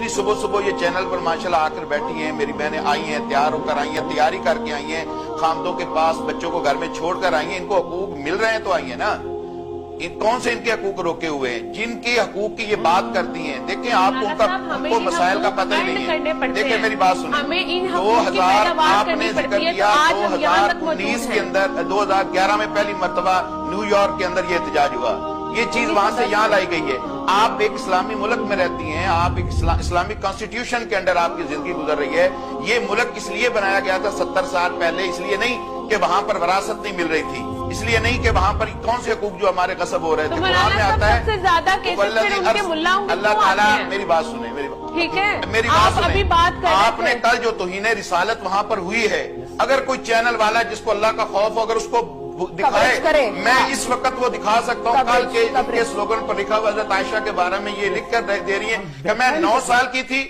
इतनी सुबह सुबह ये चैनल पर माशाल्लाह आकर बैठी हैं, मेरी बहनें आई हैं, तैयार होकर आई हैं, तैयारी करके आई हैं, खामदों के पास बच्चों को घर में छोड़कर आई हैं। इनको हकूक मिल रहे हैं तो आई हैं ना। कौन से इनके हकूक रोके हुए हैं? जिनके हकूक की ये बात करती हैं, देखें आपको उनको मसाइल का पता ही नहीं है। देखें मेरी बात सुनिए, 2000 आपने जिक्र किया 2019 के अंदर, 2011 में पहली मर्तबा न्यूयॉर्क के अंदर ये एहतजाज हुआ। ये चीज वहां से यहाँ लाई गई है। आप एक इस्लामी मुल्क में रहती हैं, आप एक इस्लामिक कॉन्स्टिट्यूशन के अंदर आपकी जिंदगी गुजर रही है। ये मुल्क इसलिए बनाया गया था 70 साल पहले, इसलिए नहीं कि वहां पर विरासत नहीं मिल रही थी, इसलिए नहीं कि वहां पर कौन से हकूक जो हमारे गसब हो रहे थे। कुरान में आता है अल्लाह ताला, मेरी बात सुने, मेरी बात ठीक है, मेरी बात सुने। आपने कल जो तौहीन रिसालत वहां पर हुई है, अगर कोई चैनल वाला जिसको अल्लाह का खौफ हो अगर उसको दिखाए, मैं इस वक्त वो दिखा सकता हूँ। कल के स्लोगन पर लिखा हुआ हज़रत आयशा के बारे में ये लिख कर दे रही है कि मैं 9 साल की थी,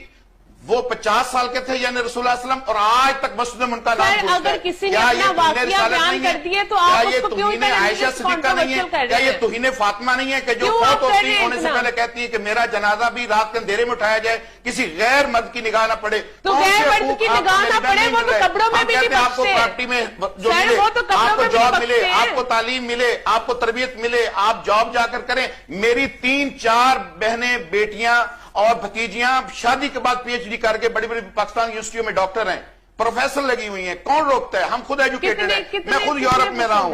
वो 50 साल के थे यानी रसूलुल्लाह सल्लल्लाहु अलैहि वसल्लम, और आज तक मस्जिद में उनका नाम पूछता है। अगर किसी ने अपना वाक़या बयान कर दिया तो आप उसको क्यों तौहीन आयशा सिद्दीक़ा नहीं है? क्या ये तौहीन फातिमा नहीं है कि जो फौत होती है होने से पहले कहती है कि मेरा जनाजा भी रात के अंधेरे में उठाया जाए, किसी गैर मर्द की निगाह न पड़े? तो गैर मर्द की निगाह न पड़े, वो तो कपड़ों में भी नहीं आपको प्रॉपर्टी में जो मिले, आपको जॉब मिले, आपको तालीम मिले, आपको तरबियत मिले, आप जॉब जाकर करें। मेरी 3-4 बहनें, बेटियां और भतीजियां शादी के बाद पीएचडी करके बड़ी बड़ी पाकिस्तान यूनिवर्सिटियों में डॉक्टर हैं, प्रोफेसर लगी हुई हैं। कौन रोकता है? हम खुद एजुकेटेड हैं, मैं खुद यूरोप में रहा हूं।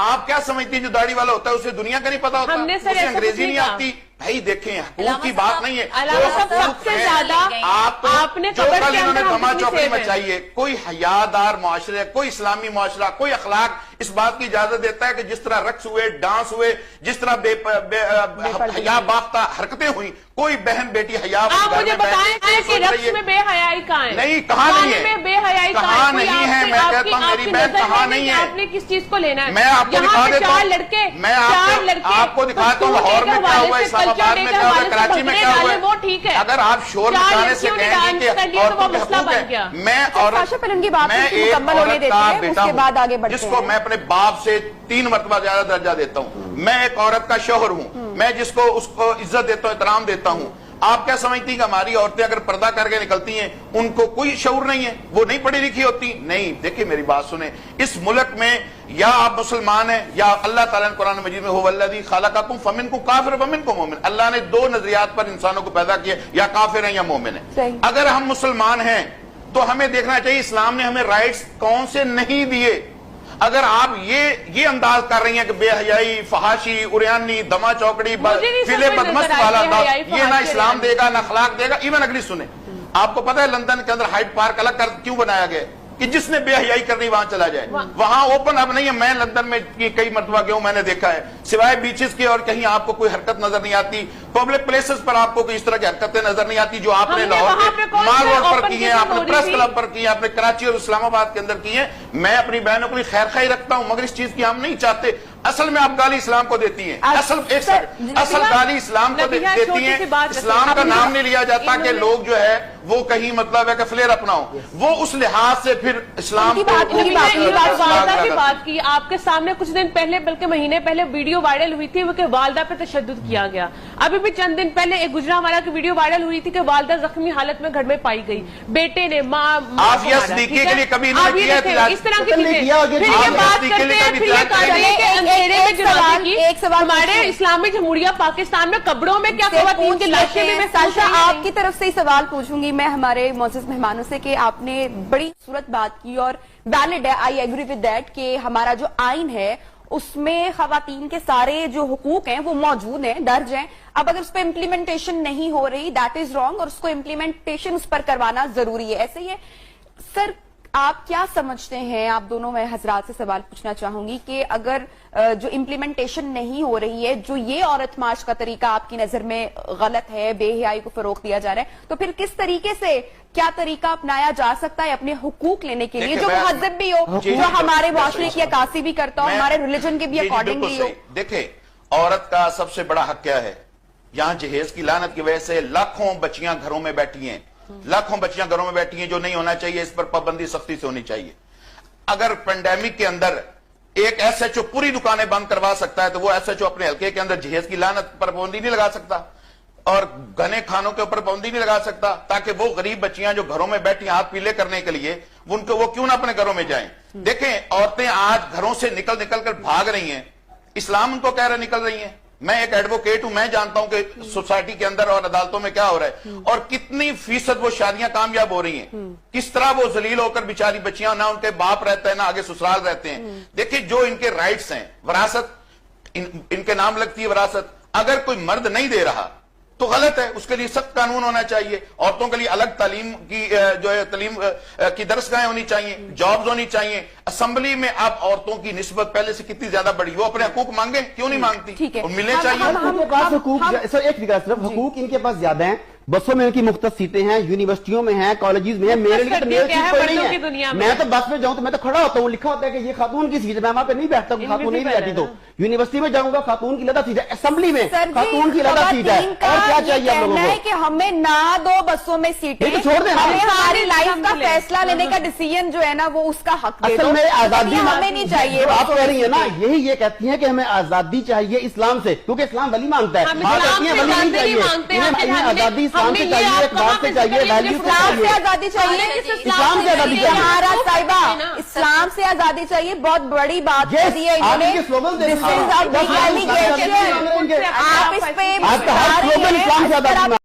आप क्या समझती हैं जो दाढ़ी वाला होता है उसे दुनिया का नहीं पता होता, उसे अंग्रेजी नहीं आती? भाई देखें, हकूक की बात नहीं है, सबसे ज्यादा आपने जो कल इन्होंने धमा चौकड़ी मचाई है, कोई हयादार मुआशरा, कोई इस्लामी मुआशरा, कोई अखलाक इस बात की इजाजत देता है कि जिस तरह रक्स हुए, डांस हुए, जिस तरह हया बाख्ता हरकतें हुई, कोई बहन बेटी हया मुझे बताएं कि रक्स में बेहयाई कहाँ है? नहीं, कहाँ नहीं है, बेहयाई कहाँ नहीं है? मैं कहता हूँ मेरी बहन कहाँ नहीं है। आपने किस चीज को लेना है? मैं आपको दिखा देता हूँ, मैं आपको दिखाता हूँ लाहौर में क्या हुआ, इस्लामाबाद में क्या हुआ, कराची में क्या हुआ। वो ठीक है, अगर आप शोर मचाने से कहेंगे कि औरतों के हकूक है, मैं जिसको मैं अपने बाप से 3 मरतबा ज्यादा दर्जा देता हूँ, मैं एक औरत का शौहर हूँ, मैं जिसको उसको इज्जत देता हूँ, एहतराम देता हूँ। आप क्या समझती हैं कि हमारी औरतें अगर पर्दा करके निकलती हैं उनको कोई शऊर नहीं है, वो नहीं पढ़ी लिखी होती? नहीं। देखिए मेरी बात सुने, इस मुल्क में या आप मुसलमान हैं या अल्लाह ताला ने कुरान मजीद में हुवल्लज़ी खलक़कुम फमिनकुम काफिर वमिनकुम मोमिन, अल्लाह ने 2 नजरियात पर इंसानों को पैदा किया, या काफिर हैं या मोमिन है। अगर हम मुसलमान हैं तो हमें देखना चाहिए इस्लाम ने हमें राइट्स कौन से नहीं दिए। अगर आप ये अंदाज कर रही हैं कि बेहयाई, फहाशी, उरियानी, दमा चौकड़ी, फिले बदमस्त वाला, ये ना इस्लाम देगा ना अखलाक देगा। इवन अगली सुने, आपको पता है लंदन के अंदर हाइड पार्क अलग कर क्यों बनाया गया कि जिसने बेहयाई करनी वहां चला जाए? वहां ओपन अब नहीं है। मैं लंदन में कई मरतबा गया हूं, मैंने देखा है सिवाय बीचेस के और कहीं आपको कोई हरकत नजर नहीं आती। पब्लिक प्लेसेस पर आपको कोई इस तरह की हरकतें नजर नहीं आती जो आपने लाहौर के माल रोड पर की है, आपने प्रेस क्लब पर की है, आपने कराची और इस्लामाबाद के अंदर की है। मैं अपनी बहनों के लिए खैर खाई रखता हूं, मगर इस चीज की हम नहीं चाहते। असल में आप गाली इस्लाम को देती हैं, असल गाली इस्लाम को देती हैं। इस्लाम का नाम नहीं लिया जाता कि लोग जो है वो कहीं मतलब है कि फ्लेयर अपनाओ, वो उस लिहाज से फिर इस्लाम की बात की। आपके सामने कुछ दिन पहले, बल्कि महीने पहले वीडियो वायरल हुई थी कि वालदा पे तशद्दुद किया गया। अभी भी चंद दिन पहले एक गुजरांवाला की वीडियो वायरल हुई थी कि वालदा जख्मी हालत में घर में पाई गई, बेटे ने आफिया सिद्दीकी के लिए कभी नहीं किया, इस तरह की एक सवाल, हमारे इस्लामी जमहूरिया पाकिस्तान में कब्रों में क्या खवातीन की लाशें में? आपकी तरफ से ही सवाल पूछूंगी मैं हमारे मोअज़्ज़ज़ मेहमानों से कि आपने बड़ी खूबसूरत बात की और वैलिड है, आई एग्री विद दैट, कि हमारा जो आइन है उसमें खवातीन के सारे जो हुकूक हैं वो मौजूद हैं, दर्ज हैं। अब अगर उस पर इम्प्लीमेंटेशन नहीं हो रही, दैट इज रॉन्ग, और उसको इम्प्लीमेंटेशन उस पर करवाना जरूरी है। ऐसे ही है सर, आप क्या समझते हैं? आप दोनों मैं हजरात से सवाल पूछना चाहूंगी कि अगर जो इम्प्लीमेंटेशन नहीं हो रही है, जो ये औरत मार्च का तरीका आपकी नजर में गलत है, बेहयाई को फरोग दिया जा रहा है, तो फिर किस तरीके से क्या तरीका अपनाया जा सकता है अपने हुकूक लेने के लिए, जो महज़ब भी हो, जो हमारे माशरे की अक्कासी भी करता हो, हमारे रिलीजन के भी अकॉर्डिंगली हो? देखे, औरत का सबसे बड़ा हक क्या है? यहाँ जहेज की लानत की वजह से लाखों बच्चियां घरों में बैठी हैं, लाखों बच्चियां घरों में बैठी हैं, जो नहीं होना चाहिए। इस पर पाबंदी सख्ती से होनी चाहिए। अगर पेंडेमिक के अंदर एक एसएचओ पूरी दुकानें बंद करवा सकता है तो वो एसएचओ अपने हल्के के अंदर जहेज की लानत पर पाबंदी नहीं लगा सकता? اور گھنے کھانوں کے اوپر پابندی نہیں لگا سکتا تاکہ وہ غریب بچیاں جو گھروں میں بیٹھی ہاتھ پیلے کرنے کے لیے وہ کیوں نہ اپنے گھروں میں جائیں؟ دیکھیں عورتیں آج گھروں سے نکل کر بھاگ رہی ہیں، اسلام ان کو کہہ رہا نکل رہی ہیں۔ میں ایک ایڈوکیٹ ہوں، میں جانتا ہوں کہ سوسائٹی کے اندر اور عدالتوں میں کیا ہو رہا ہے اور کتنی فیصد وہ شادیاں کامیاب ہو رہی ہیں، کس طرح وہ ذلیل ہو کر بیچاری بچیاں، نہ ان کے باپ رہتا ہے نہ آگے سسرال رہتے ہیں۔ دیکھیں جو ان کے رائٹس ہیں، وراثت ان کے نام لگتی ہے وراثت، اگر کوئی مرد نہیں دے رہا تو غلط ہے، اس کے لیے سخت قانون ہونا چاہیے۔ عورتوں کے لیے الگ تعلیم کی جو ہے تعلیم کی درسگاہیں ہونی چاہیے، جابز ہونی چاہیے۔ اسمبلی میں اب عورتوں کی نسبت پہلے سے کتنی زیادہ بڑی، وہ اپنے حقوق مانگیں، کیوں نہیں مانگتی؟ ٹھیک ہے، اور ملنے چاہیے۔ ان کے پاس حقوق ایک فکر صرف حقوق ان کے پاس زیادہ ہیں، بسوں میں ان کی مختص سیٹیں ہیں، یونیورسٹیوں میں ہیں، کالجز میں ہیں، میرے لیے تو میرے چیز کوئی نہیں ہے۔ میں تو بس میں جاؤں تو میں تو کھڑا ہوتا ہوں، لکھا ہوتا ہے کہ یہ خاتون کی سیٹ ہے، میں وہاں پہ نہیں بیٹھتا ہوں، خاتون نہیں بیٹھی تو یونیورسٹی میں جاؤں گا خاتون کی علیحدہ سیٹ ہے، اسمبلی میں خاتون کی علیحدہ سیٹ ہے، اور کیا چاہیے ہم لوگوں کو؟ کہ ہمیں نہ دو بسوں میں سیٹیں، ہمیں ہماری لائف کا فیصلہ لینے کا ڈیسیژن جو ہے نا وہ اس کا حق دے دو، اصل میں آزادی ہمیں نہیں چاہیے۔ آپ کہہ رہی ہیں نا، یہی یہ کہتی ہیں کہ ہمیں آزادی چاہیے اسلام سے، کیونکہ اسلام ولی مانگتا ہے، ماں کہتی ہیں ولی نہیں چاہیے، انہیں آزادی اسلام سے چاہیے، اقبال سے چاہیے، ویلیو سے اسلام سے چاہیے، آزادی چاہیے، اسلام سے آزادی چاہیے۔ ہمارا صاحبہ اسلام سے آزادی چاہیے، بہت بڑی بات Yes، کہی ہے آپ انہوں نے۔ ان کے slogans دیکھیں۔ This is a big allegation۔ آپ اس پہ آپ کا ہر slogan اسلام سے آزادی